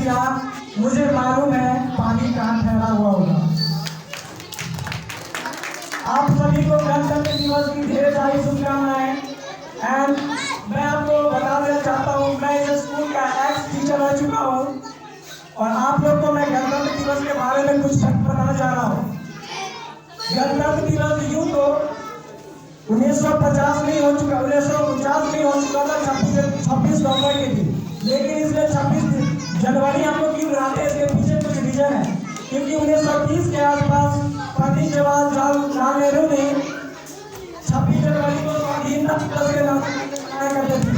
दिया, मुझे मालूम है पानी कहाँ ठहरा हुआ होगा। आप सभी को गणतंत्र दिवस की ढेर सारी शुभकामनाएं। एंड मैं आपको बता देना चाहता हूँ, मैं इस स्कूल का एक्स टीचर रह चुका हूँ और आप लोग को मैं गणतंत्र दिवस के बारे में कुछ फैक्ट बताना चाह रहा हूँ। गणतंत्र दिवस यूं तो 1950 में हो चुका, 1949 में हो चुका था, 26 नवंबर के दिन। लेकिन इसमें 26 जनवरी हम लोग क्यों बनाते हैं, इसके पीछे कुछ रीजन है। क्योंकि 1930 के आसपास पंडित जवाहरलाल नेहरू ने 26 जनवरी को स्वाधीनता दिवस के नाम मनाया करते थे,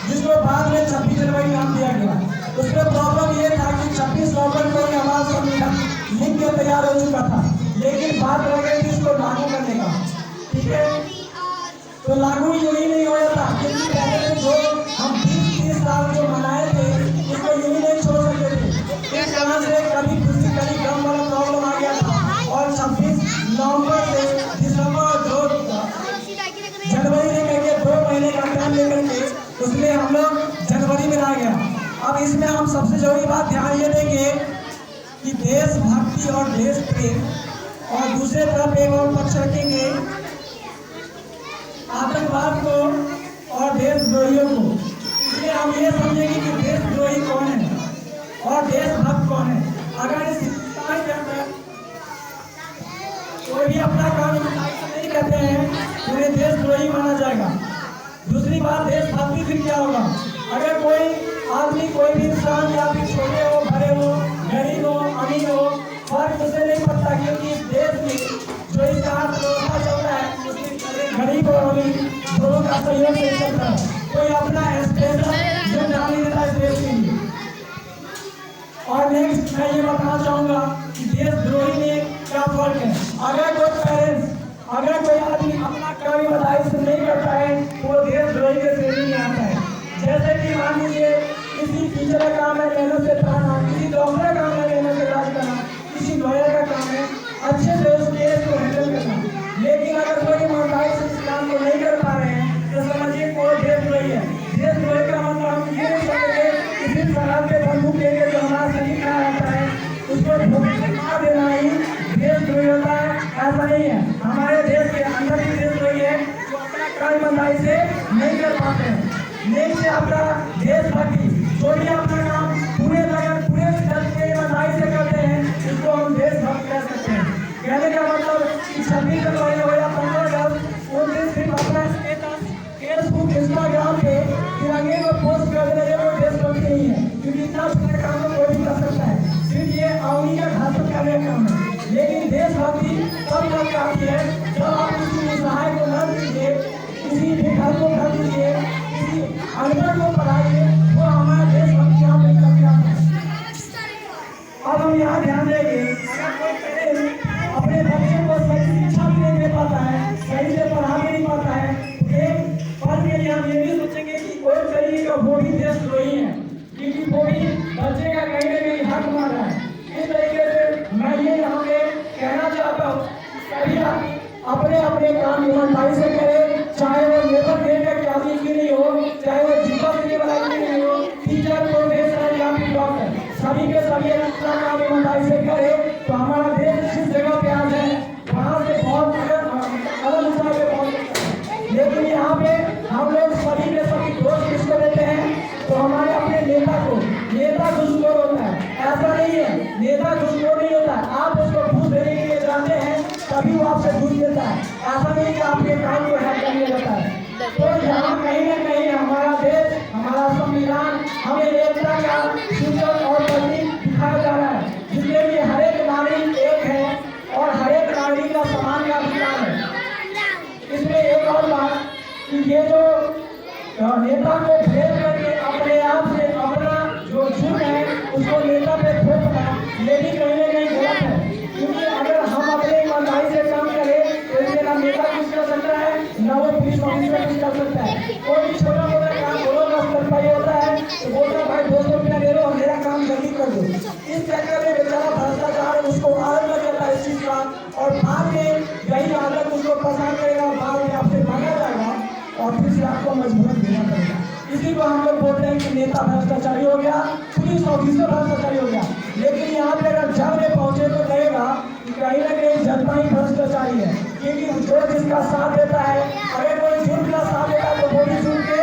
जिसको बाद में 26 जनवरी नाम दिया गया। उसमें प्रॉब्लम ये था कि 26 नवंबर को हमारा संविधान लिख के तैयार हो चुका था, लेकिन बात रह गई थी इसको लागू करने का। ठीक है, तो लागू यूं ही नहीं हो जाता, क्योंकि पहले जो हम 20-30 साल जो मनाए थे उसको यूं ही नहीं छोड़ सकते थे। इस कारण से कभी खुशी कभी गम वाला प्रॉब्लम आ गया था और 26 नवंबर से दिसंबर 2 जनवरी लेकर के 2 महीने का टाइम लेकर के उसमें हम लोग जनवरी में आ गया। अब इसमें हम सबसे जरूरी बात ध्यान ये देंगे कि देशभक्ति और देश प्रेम, और दूसरे तरफ एक और पक्ष रखेंगे आतंकवाद को और देशद्रोहियों को। इसलिए हम ये समझेंगे कि देशद्रोही कौन है और देशभक्त कौन है। अगर इस हिंदुस्तान के अंदर कोई भी अपना काम नहीं करते हैं तो उन्हें देशद्रोही माना जाएगा। दूसरी बात, देशभक्ति फिर क्या होगा? अगर कोई आदमी, कोई भी इंसान, या फिर छोटे हो बड़े हो, गरीब हो अमीर हो, फर्क उसे नहीं पड़ता, क्योंकि इस देश में जो इसका अर्थव्यवस्था चलता है उसमें गरीब और अमीर दोनों का सहयोग से चलता है। कोई अपना स्पेशल योगदान नहीं देता इस देश के लिए। और नेक्स्ट मैं ये बताना चाहूँगा कि देशद्रोही में क्या फर्क है। अगर कोई पेरेंट्स, अगर कोई आदमी अपना कर्म ईमानदारी से नहीं करता है तो वो देशद्रोही के श्रेणी में आता है। जैसे कि मान लीजिए किसी टीचर का काम है मेहनत से पढ़ाना, किसी डॉक्टर का काम है मेहनत से इलाज करना, किसी लॉयर का काम है अच्छे से उस केस को हैंडल करना। लेकिन अगर कोई ईमानदारी से इस काम को नहीं कर पा रहे हैं तो समझिए कोई देशद्रोही है। देशद्रोही का मतलब हम ये नहीं समझेंगे किसी सरहद पे बंदूक लेके जो हमारा सैनिक खड़ा रहता है उसको धोखा देना ही देशद्रोही होता है, ऐसा नहीं है। हमारे देश के अंदर भी देशद्रोही है जो अपना काम ईमानदारी से नहीं कर पाते हैं। लेकिन अपना देशभक्ति जो भी अपना काम पूरे लगन पूरे दल के ईमानदारी से करते हैं उसको हम देशभक्त कह सकते हैं। कहने का मतलब कि 26 जनवरी हो या 15 अगस्त उस दिन सिर्फ अपना स्टेटस फेसबुक इंस्टाग्राम पे तिरंगे को पोस्ट कर देने वो देशभक्ति नहीं है, क्योंकि इतना छोटा काम तो कोई भी कर सकता है। सिर्फ ये अवनी का घातक करने का काम है। लेकिन देशभक्ति तब तक आती है जब आप किसी निसहाय को न दीजिए, किसी बेघर को न दीजिए, किसी अनपढ़ को पढ़ाइए, वो हमारा देशभक्ति यहाँ पे करके आता है। अब हम यहाँ ध्यान देंगे, अगर कोई पेरेंट्स अपने बच्चे को सही शिक्षा भी नहीं दे पाता है, सही से पढ़ा भी नहीं पाता है, एक पल के लिए हम ये भी सोचेंगे कि कोई तरीके का वो भी देशद्रोही है, क्योंकि वो भी बच्चे का कहीं न कहीं हक मार रहा है। इस तरीके से मैं ये यहाँ पे कहना चाहता हूँ सभी अपने अपने काम ईमानदारी से करें, चाहे वो लेबर ग्रेड का आदमी क्यों नहीं हो, चाहे वो जीवन देने वाला क्यों नहीं हो, टीचर, प्रोफेसर या फिर डॉक्टर, सभी के सभी अपना काम ईमानदारी से करें तो हमारा देश जिस जगह पे आज है वहाँ से बहुत अलग ऊंचाई पे पहुँच सकता है। लेकिन यहाँ पे हम लोग सभी के सभी दोष किसको देते हैं तो हमारे अपने नेता को। नेता दुश्मन होता है, ऐसा नहीं है, नेता दुश्मन नहीं होता है। आप उसको घूस देने के लिए जाते हैं तभी वो आपसे घूस देता है, ऐसा नहीं कि आपके काम को हैक कर लिया जाता है। तो यहाँ कहीं न कहीं हमारा देश, हमारा संविधान हमें एकता का सूचक और प्रतीक दिखाया जा रहा है, जिसमें कि हर एक नागरिक एक है और हर एक नागरिक का समान का अधिकार है। इसमें एक और बात कि ये जो नेता को भेद करके अपने आप से अपना जो झूठ है उसको नेता पे थोपना, ये भी कहीं न कहीं गलत है। क्योंकि अगर हम अपने ईमानदारी से काम करें तो इसमें ना नेता कुछ कर सकता है, ना वो पुलिस ऑफिसर कुछ कर सकता है। कोई भी छोटा मोटा काम दोनों का स्तर पर ही होता है। को हम लोग बोलते हैं कि नेता भ्रष्टाचारी हो गया, पुलिस ऑफिसर भ्रष्टाचारी हो गया, लेकिन यहाँ पे अगर जब में पहुंचे तो लगेगा कि कहीं ना कहीं जनता ही भ्रष्टाचारी है, क्योंकि जो जिसका साथ देता है, अगर कोई झूठ का साथ देता है तो वो भी झूठ के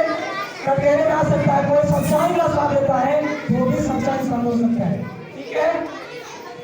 कटघरे में आ सकता है, कोई सच्चाई का साथ देता है वो भी सच्चाई समझ सकता है। ठीक है,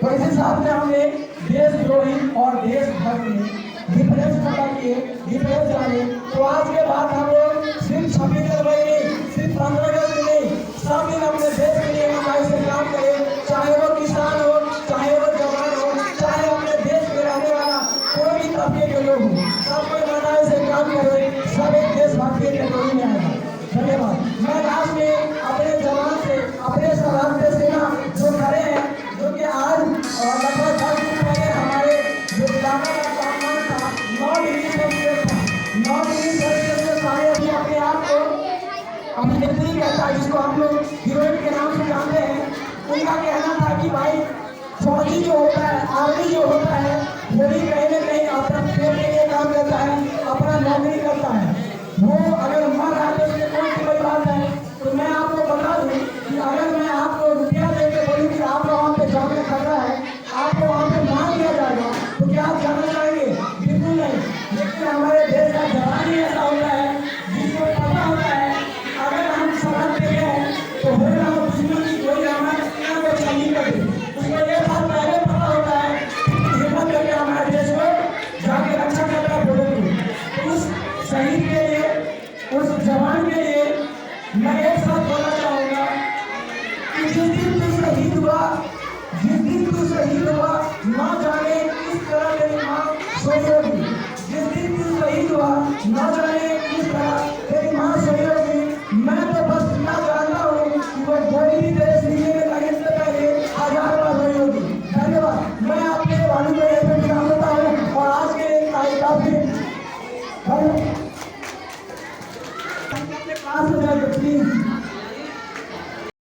तो इस हिसाब से हमने देशद्रोही और देशभक्त डिफरेंस पता किए, डिफरेंस जाने। तो आज के बाद हम लोग सिर्फ 26 जनवरी नहीं, सिर्फ 15 अगस्त नहीं, सब दिन अपने देश के लिए ईमानदारी से काम करें, चाहे वो किसान हो, चाहे वो जवान हो, चाहे अपने देश में रहने वाला कोई भी तबके के लोग हो, सबको ईमानदारी से काम करें, सब एक देशभक्ति की कैटेगरी में आएगा। धन्यवाद। मैं लास्ट में अपने जवान से, अपने सरहद सेना जो खड़े हैं, जो कि आज लगभग 10 दिन पहले हमारे जो इलाका का तापमान था 9 डिग्री सेल्सियस था, 9 डिग्री सेल्सियस में सारे अभी अपने आप को अभिनेत्री कहता है, जिसको हम लोग हीरोइन के नाम से जानते हैं, उनका कहना था कि भाई फौजी जो होता है, आर्मी जो होता है, वो भी कहीं ना कहीं अपना पेट के लिए काम करता है, अपना नौकरी करता है, वो अगर मर रहा है तो उसमें कौन सी बड़ी बात है। तो मैं आपको बता दूं कि अगर मैं आपको रुपया देकर बोलूँ कि आप लोग वहाँ पे जाकर खड़ा है, आपको वहाँ पे मान दिया जाएगा, तो क्या आप जाना चाहेंगे? बिल्कुल नहीं। लेकिन हमारे देश का जवान ही ऐसा होता है जिसको पता होता है अगर हम सरहद पे गए तो होगा दुश्मन की कोई हमारे सीना को चंगी कर दे, उसको ये बात पहले पता होता है, हिम्मत करके हमारे देश को जाके रक्षा करता है बोलेंगे। उस शहीद के लिए, उस जवान के लिए मैं एक साथ बोलना चाहूँगा कि जिस दिन तू शहीद हुआ, जिस दिन तू शहीद हुआ, ना जाने किस तरह तेरी माँ सोई होगी, जिस दिन तू शहीद हुआ, ना जाने किस तरह तेरी माँ सोई होगी। मैं तो बस इतना जानता हूँ कि वो गोली भी तेरे सीने में लगने से पहले 1000 बार रोई होगी। धन्यवाद। मैं आपके वालों को यहीं पे विराम देता हूँ और आज के काफी क्लास हो जाएगा प्लीज।